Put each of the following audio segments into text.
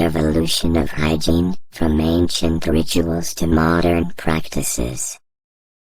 evolution of hygiene, from ancient rituals to modern practices.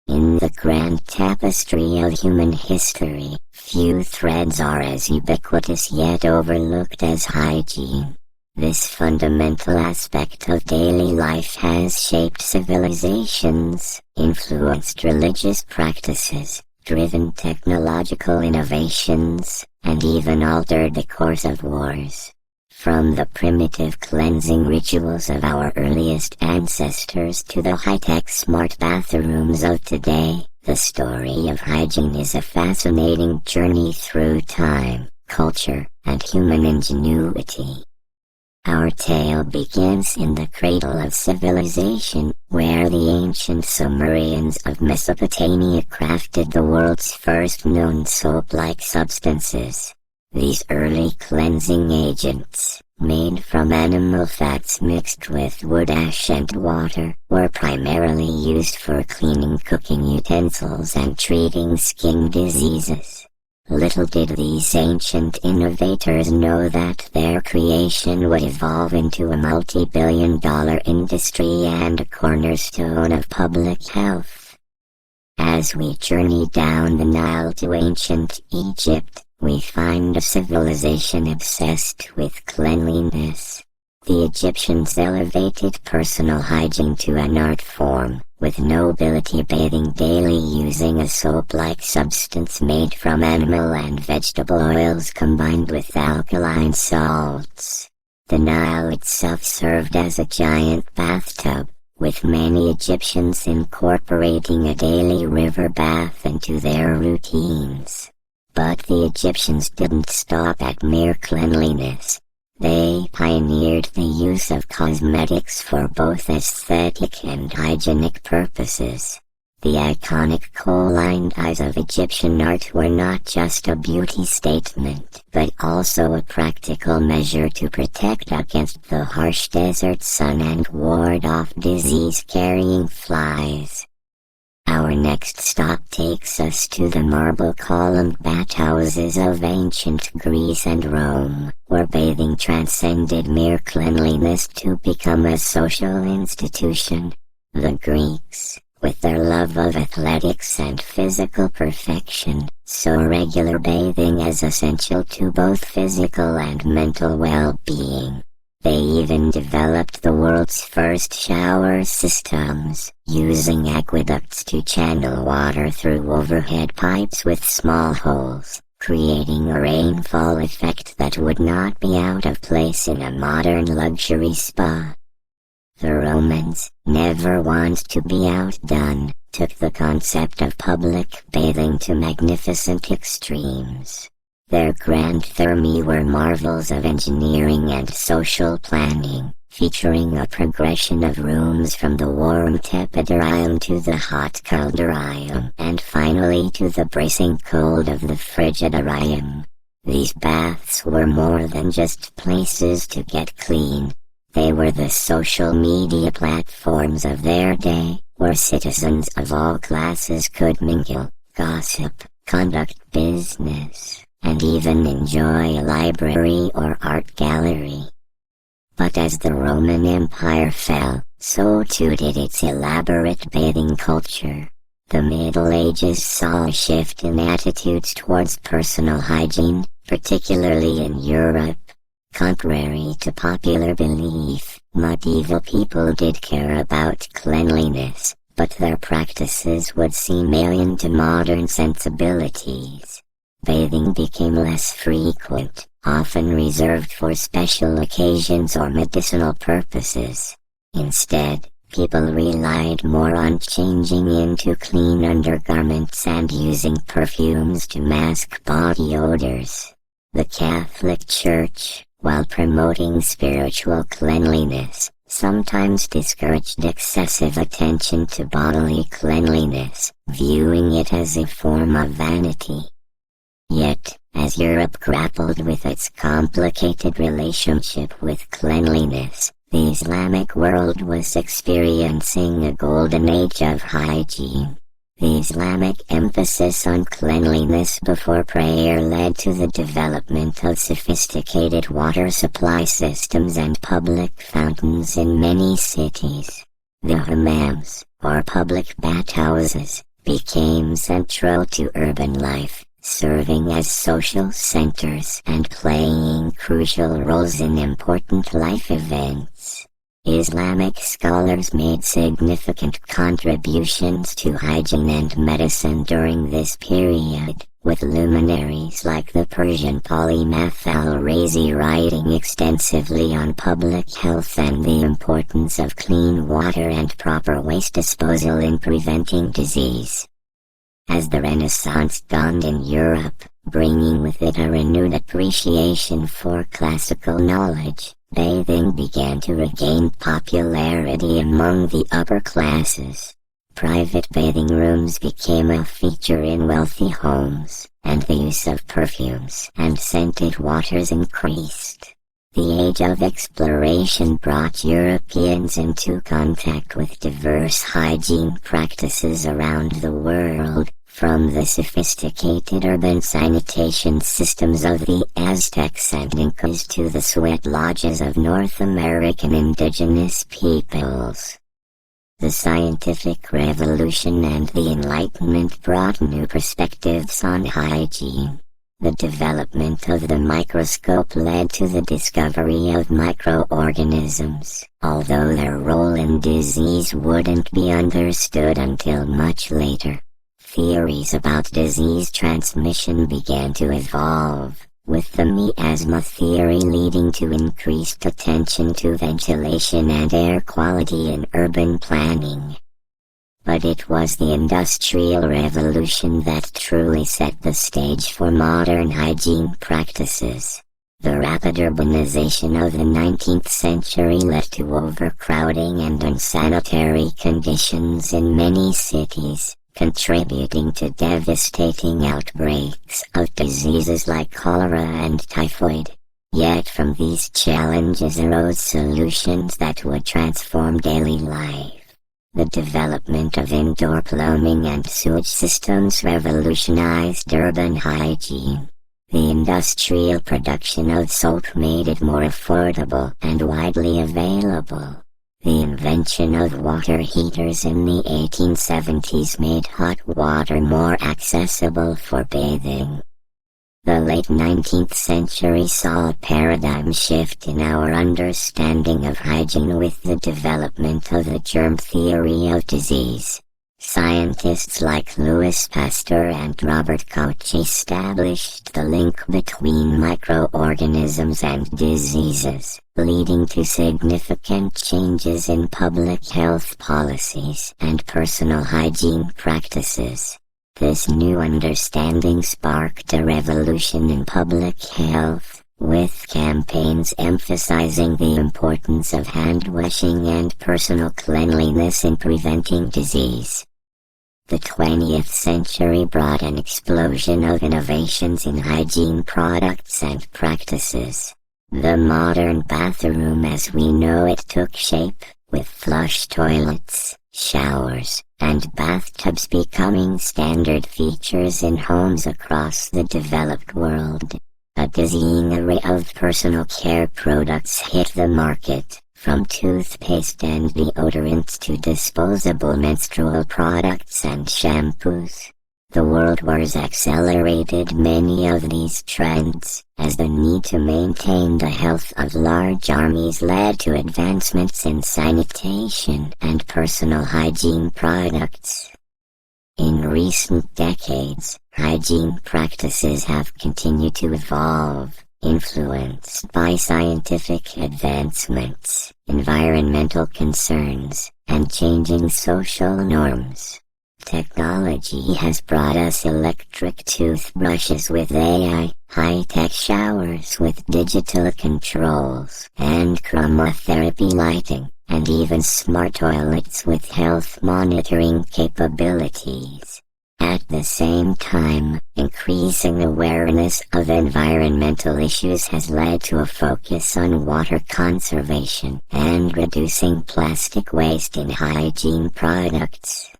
In the grand tapestry of human history, few threads are as ubiquitous yet overlooked as hygiene. This fundamental aspect of daily life has shaped civilizations, influenced religious practices, driven technological innovations, and even altered the course of wars. From the primitive cleansing rituals of our earliest ancestors to the high-tech smart bathrooms of today, the story of hygiene is a fascinating journey through time, culture, and human ingenuity. Our tale begins in the cradle of civilization, where the ancient Sumerians of Mesopotamia crafted the world's first known soap-like substances. These early cleansing agents, made from animal fats mixed with wood ash and water, were primarily used for cleaning cooking utensils and treating skin diseases. Little did these ancient innovators know that their creation would evolve into a multi-billion-dollar industry and a cornerstone of public health. As we journey down the Nile to ancient Egypt, we find a civilization obsessed with cleanliness. The Egyptians elevated personal hygiene to an art form, with nobility bathing daily using a soap-like substance made from animal and vegetable oils combined with alkaline salts. The Nile itself served as a giant bathtub, with many Egyptians incorporating a daily river bath into their routines. But the Egyptians didn't stop at mere cleanliness. They pioneered the use of cosmetics for both aesthetic and hygienic purposes. The iconic kohl-lined eyes of Egyptian art were not just a beauty statement, but also a practical measure to protect against the harsh desert sun and ward off disease-carrying flies. Our next stop takes us to the marble-columned bathhouses of ancient Greece and Rome, where bathing transcended mere cleanliness to become a social institution. The Greeks, with their love of athletics and physical perfection, saw regular bathing as essential to both physical and mental well-being. They even developed the world's first shower systems, using aqueducts to channel water through overhead pipes with small holes, creating a rainfall effect that would not be out of place in a modern luxury spa. The Romans, never want to be outdone, took the concept of public bathing to magnificent extremes. Their grand thermae were marvels of engineering and social planning, featuring a progression of rooms from the warm tepidarium to the hot caldarium, and finally to the bracing cold of the frigidarium. These baths were more than just places to get clean. They were the social media platforms of their day, where citizens of all classes could mingle, gossip, conduct business, and even enjoy a library or art gallery. But as the Roman Empire fell, so too did its elaborate bathing culture. The Middle Ages saw a shift in attitudes towards personal hygiene, particularly in Europe. Contrary to popular belief, medieval people did care about cleanliness, but their practices would seem alien to modern sensibilities. Bathing became less frequent, often reserved for special occasions or medicinal purposes. Instead, people relied more on changing into clean undergarments and using perfumes to mask body odors. The Catholic Church, while promoting spiritual cleanliness, sometimes discouraged excessive attention to bodily cleanliness, viewing it as a form of vanity. Yet, as Europe grappled with its complicated relationship with cleanliness, the Islamic world was experiencing a golden age of hygiene. The Islamic emphasis on cleanliness before prayer led to the development of sophisticated water supply systems and public fountains in many cities. The hammams, or public bathhouses, became central to urban life, serving as social centers and playing crucial roles in important life events. Islamic scholars made significant contributions to hygiene and medicine during this period, with luminaries like the Persian polymath al-Razi writing extensively on public health and the importance of clean water and proper waste disposal in preventing disease. As the Renaissance dawned in Europe, bringing with it a renewed appreciation for classical knowledge, bathing began to regain popularity among the upper classes. Private bathing rooms became a feature in wealthy homes, and the use of perfumes and scented waters increased. The age of exploration brought Europeans into contact with diverse hygiene practices around the world, from the sophisticated urban sanitation systems of the Aztecs and Incas to the sweat lodges of North American indigenous peoples. The scientific revolution and the Enlightenment brought new perspectives on hygiene. The development of the microscope led to the discovery of microorganisms, although their role in disease wouldn't be understood until much later. Theories about disease transmission began to evolve, with the miasma theory leading to increased attention to ventilation and air quality in urban planning. But it was the Industrial Revolution that truly set the stage for modern hygiene practices. The rapid urbanization of the 19th century led to overcrowding and unsanitary conditions in many cities, contributing to devastating outbreaks of diseases like cholera and typhoid. Yet from these challenges arose solutions that would transform daily life. The development of indoor plumbing and sewage systems revolutionized urban hygiene. The industrial production of soap made it more affordable and widely available. The invention of water heaters in the 1870s made hot water more accessible for bathing. The late 19th century saw a paradigm shift in our understanding of hygiene with the development of the germ theory of disease. Scientists like Louis Pasteur and Robert Koch established the link between microorganisms and diseases, leading to significant changes in public health policies and personal hygiene practices. This new understanding sparked a revolution in public health, with campaigns emphasizing the importance of hand washing and personal cleanliness in preventing disease. The 20th century brought an explosion of innovations in hygiene products and practices. The modern bathroom as we know it took shape, with flush toilets, showers, and bathtubs becoming standard features in homes across the developed world. A dizzying array of personal care products hit the market, from toothpaste and deodorants to disposable menstrual products and shampoos. The World Wars accelerated many of these trends, as the need to maintain the health of large armies led to advancements in sanitation and personal hygiene products. In recent decades, hygiene practices have continued to evolve, influenced by scientific advancements, environmental concerns, and changing social norms. Technology has brought us electric toothbrushes with AI, high-tech showers with digital controls, and chromotherapy lighting, and even smart toilets with health monitoring capabilities. At the same time, increasing awareness of environmental issues has led to a focus on water conservation and reducing plastic waste in hygiene products.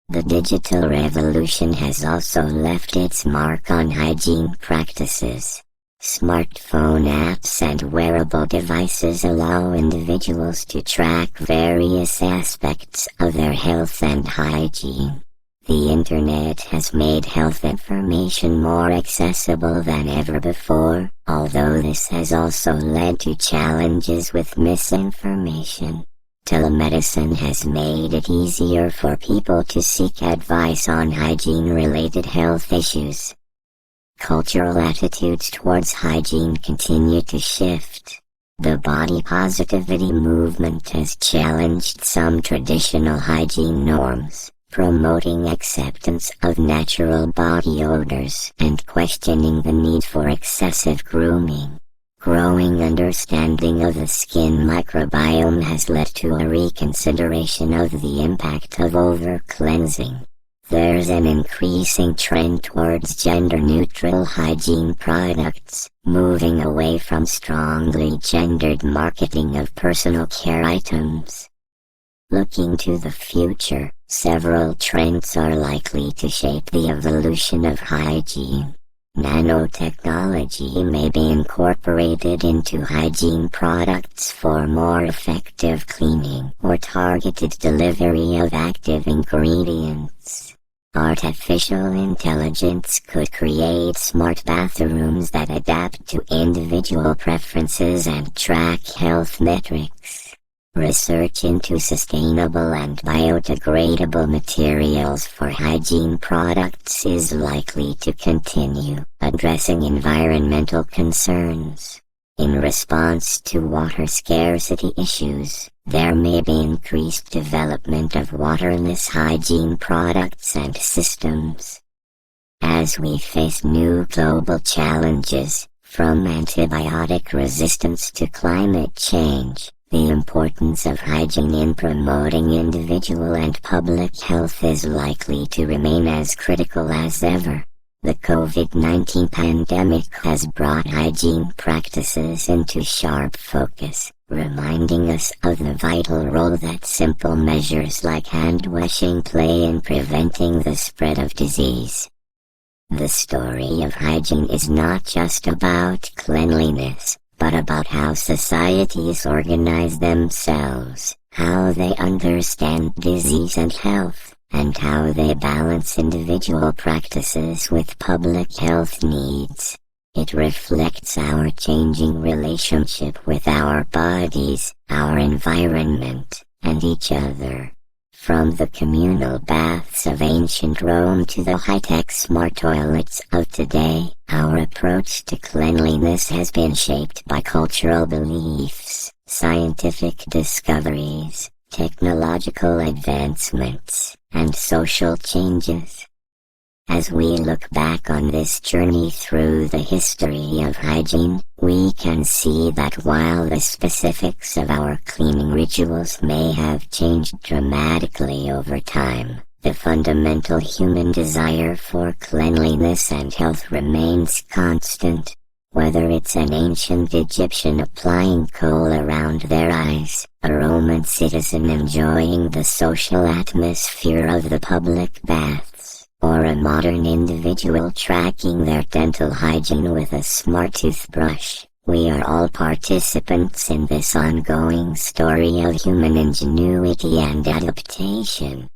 The digital revolution has also left its mark on hygiene practices. Smartphone apps and wearable devices allow individuals to track various aspects of their health and hygiene. The internet has made health information more accessible than ever before, although this has also led to challenges with misinformation. Telemedicine has made it easier for people to seek advice on hygiene-related health issues. Cultural attitudes towards hygiene continue to shift. The body positivity movement has challenged some traditional hygiene norms, promoting acceptance of natural body odors and questioning the need for excessive grooming. Growing understanding of the skin microbiome has led to a reconsideration of the impact of over-cleansing. There's an increasing trend towards gender-neutral hygiene products, moving away from strongly gendered marketing of personal care items. Looking to the future, several trends are likely to shape the evolution of hygiene. Nanotechnology may be incorporated into hygiene products for more effective cleaning or targeted delivery of active ingredients. Artificial intelligence could create smart bathrooms that adapt to individual preferences and track health metrics. Research into sustainable and biodegradable materials for hygiene products is likely to continue, addressing environmental concerns. In response to water scarcity issues, there may be increased development of waterless hygiene products and systems. As we face new global challenges, from antibiotic resistance to climate change, the importance of hygiene in promoting individual and public health is likely to remain as critical as ever. The COVID-19 pandemic has brought hygiene practices into sharp focus, reminding us of the vital role that simple measures like hand-washing play in preventing the spread of disease. The story of hygiene is not just about cleanliness, but about how societies organize themselves, how they understand disease and health, and how they balance individual practices with public health needs. It reflects our changing relationship with our bodies, our environment, and each other. From the communal baths of ancient Rome to the high-tech smart toilets of today, our approach to cleanliness has been shaped by cultural beliefs, scientific discoveries, technological advancements, and social changes. As we look back on this journey through the history of hygiene, we can see that while the specifics of our cleaning rituals may have changed dramatically over time, the fundamental human desire for cleanliness and health remains constant. Whether it's an ancient Egyptian applying kohl around their eyes, a Roman citizen enjoying the social atmosphere of the public baths, or a modern individual tracking their dental hygiene with a smart toothbrush, we are all participants in this ongoing story of human ingenuity and adaptation.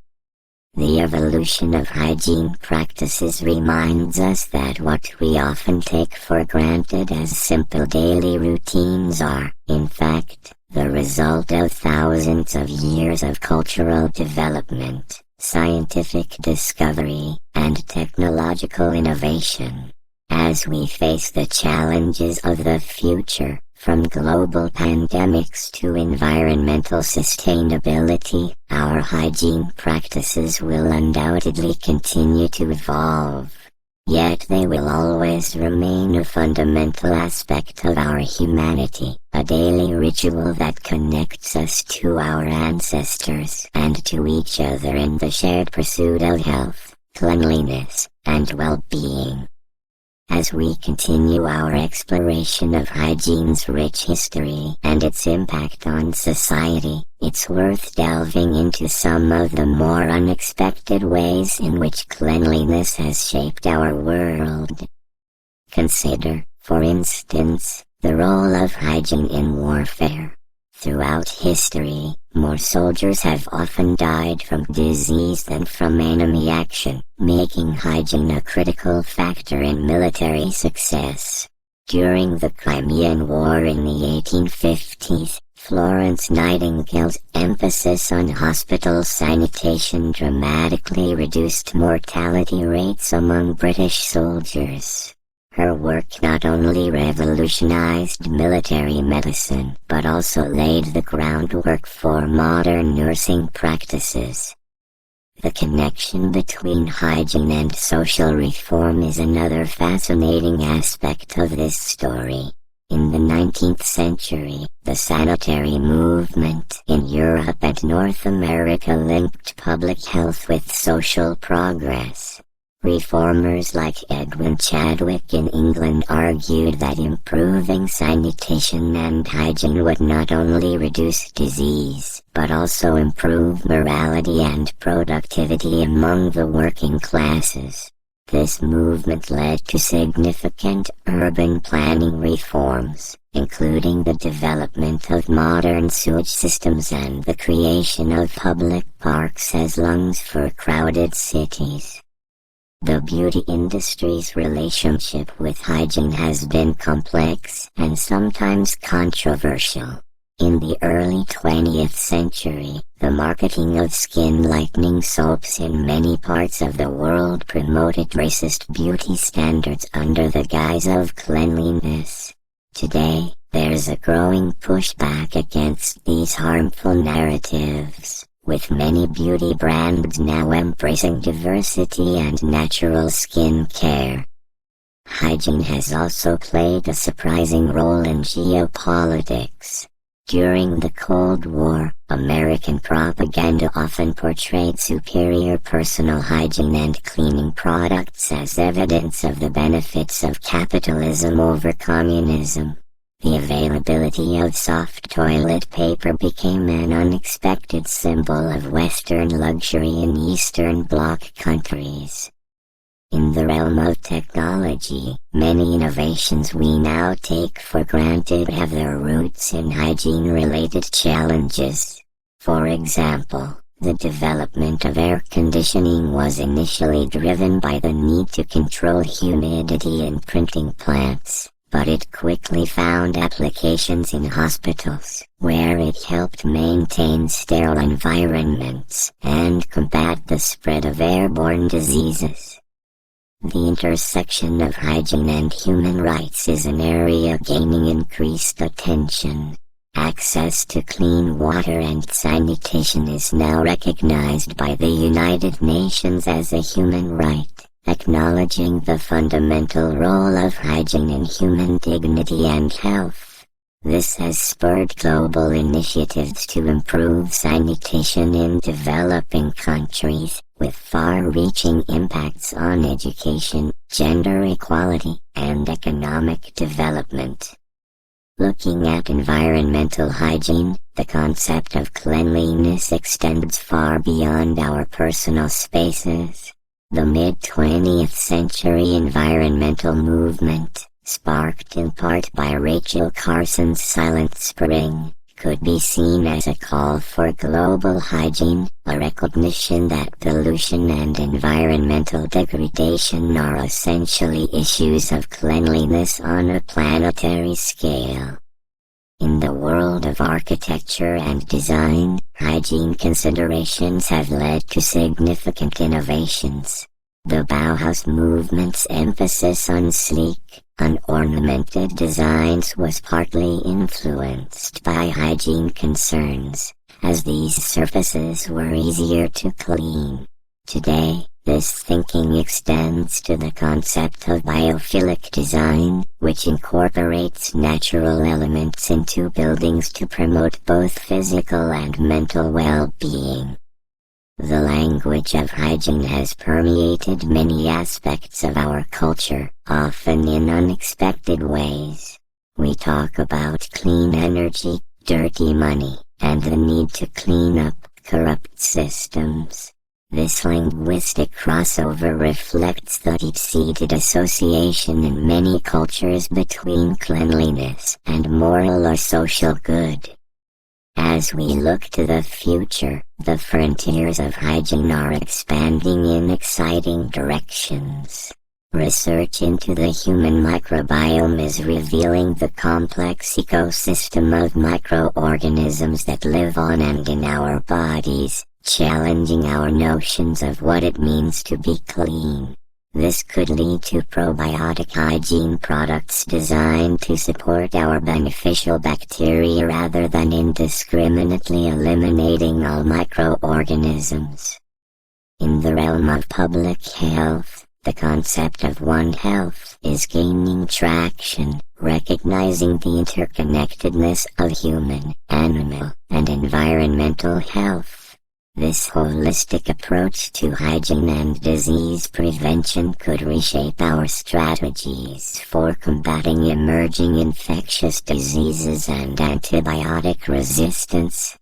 The evolution of hygiene practices reminds us that what we often take for granted as simple daily routines are, in fact, the result of thousands of years of cultural development, scientific discovery, and technological innovation. As we face the challenges of the future, from global pandemics to environmental sustainability, our hygiene practices will undoubtedly continue to evolve. Yet they will always remain a fundamental aspect of our humanity, a daily ritual that connects us to our ancestors and to each other in the shared pursuit of health, cleanliness, and well-being. As we continue our exploration of hygiene's rich history and its impact on society, it's worth delving into some of the more unexpected ways in which cleanliness has shaped our world. Consider, for instance, the role of hygiene in warfare. Throughout history, more soldiers have often died from disease than from enemy action, making hygiene a critical factor in military success. During the Crimean War in the 1850s, Florence Nightingale's emphasis on hospital sanitation dramatically reduced mortality rates among British soldiers. Her work not only revolutionized military medicine, but also laid the groundwork for modern nursing practices. The connection between hygiene and social reform is another fascinating aspect of this story. In the 19th century, the sanitary movement in Europe and North America linked public health with social progress. Reformers like Edwin Chadwick in England argued that improving sanitation and hygiene would not only reduce disease, but also improve morality and productivity among the working classes. This movement led to significant urban planning reforms, including the development of modern sewage systems and the creation of public parks as lungs for crowded cities. The beauty industry's relationship with hygiene has been complex and sometimes controversial. In the early 20th century, the marketing of skin lightening soaps in many parts of the world promoted racist beauty standards under the guise of cleanliness. Today, there's a growing pushback against these harmful narratives, with many beauty brands now embracing diversity and natural skin care. Hygiene has also played a surprising role in geopolitics. During the Cold War, American propaganda often portrayed superior personal hygiene and cleaning products as evidence of the benefits of capitalism over communism. The availability of soft toilet paper became an unexpected symbol of Western luxury in Eastern Bloc countries. In the realm of technology, many innovations we now take for granted have their roots in hygiene-related challenges. For example, the development of air conditioning was initially driven by the need to control humidity in printing plants, but it quickly found applications in hospitals, where it helped maintain sterile environments and combat the spread of airborne diseases. The intersection of hygiene and human rights is an area gaining increased attention. Access to clean water and sanitation is now recognized by the United Nations as a human right, acknowledging the fundamental role of hygiene in human dignity and health. This has spurred global initiatives to improve sanitation in developing countries, with far-reaching impacts on education, gender equality, and economic development. Looking at environmental hygiene, the concept of cleanliness extends far beyond our personal spaces. The mid-20th century environmental movement, sparked in part by Rachel Carson's Silent Spring, could be seen as a call for global hygiene, a recognition that pollution and environmental degradation are essentially issues of cleanliness on a planetary scale. In the world of architecture and design, hygiene considerations have led to significant innovations. The Bauhaus movement's emphasis on sleek, unornamented designs was partly influenced by hygiene concerns, as these surfaces were easier to clean. Today, this thinking extends to the concept of biophilic design, which incorporates natural elements into buildings to promote both physical and mental well-being. The language of hygiene has permeated many aspects of our culture, often in unexpected ways. We talk about clean energy, dirty money, and the need to clean up corrupt systems. This linguistic crossover reflects the deep-seated association in many cultures between cleanliness and moral or social good. As we look to the future, the frontiers of hygiene are expanding in exciting directions. Research into the human microbiome is revealing the complex ecosystem of microorganisms that live on and in our bodies, challenging our notions of what it means to be clean. This could lead to probiotic hygiene products designed to support our beneficial bacteria rather than indiscriminately eliminating all microorganisms. In the realm of public health, the concept of One Health is gaining traction, recognizing the interconnectedness of human, animal, and environmental health. This holistic approach to hygiene and disease prevention could reshape our strategies for combating emerging infectious diseases and antibiotic resistance.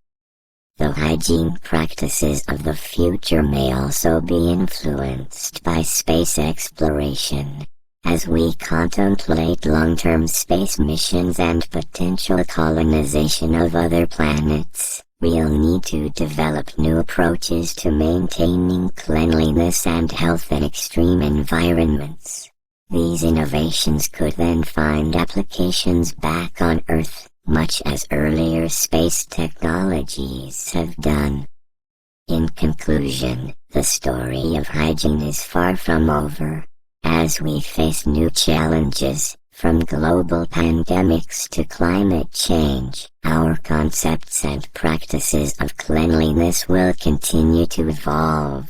The hygiene practices of the future may also be influenced by space exploration. As we contemplate long-term space missions and potential colonization of other planets, we'll need to develop new approaches to maintaining cleanliness and health in extreme environments. These innovations could then find applications back on Earth, much as earlier space technologies have done. In conclusion, the story of hygiene is far from over. As we face new challenges, from global pandemics to climate change, our concepts and practices of cleanliness will continue to evolve.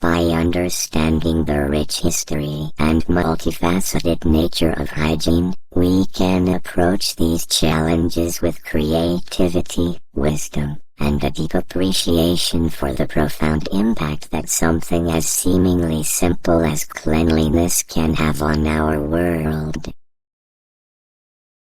By understanding the rich history and multifaceted nature of hygiene, we can approach these challenges with creativity, wisdom, and a deep appreciation for the profound impact that something as seemingly simple as cleanliness can have on our world.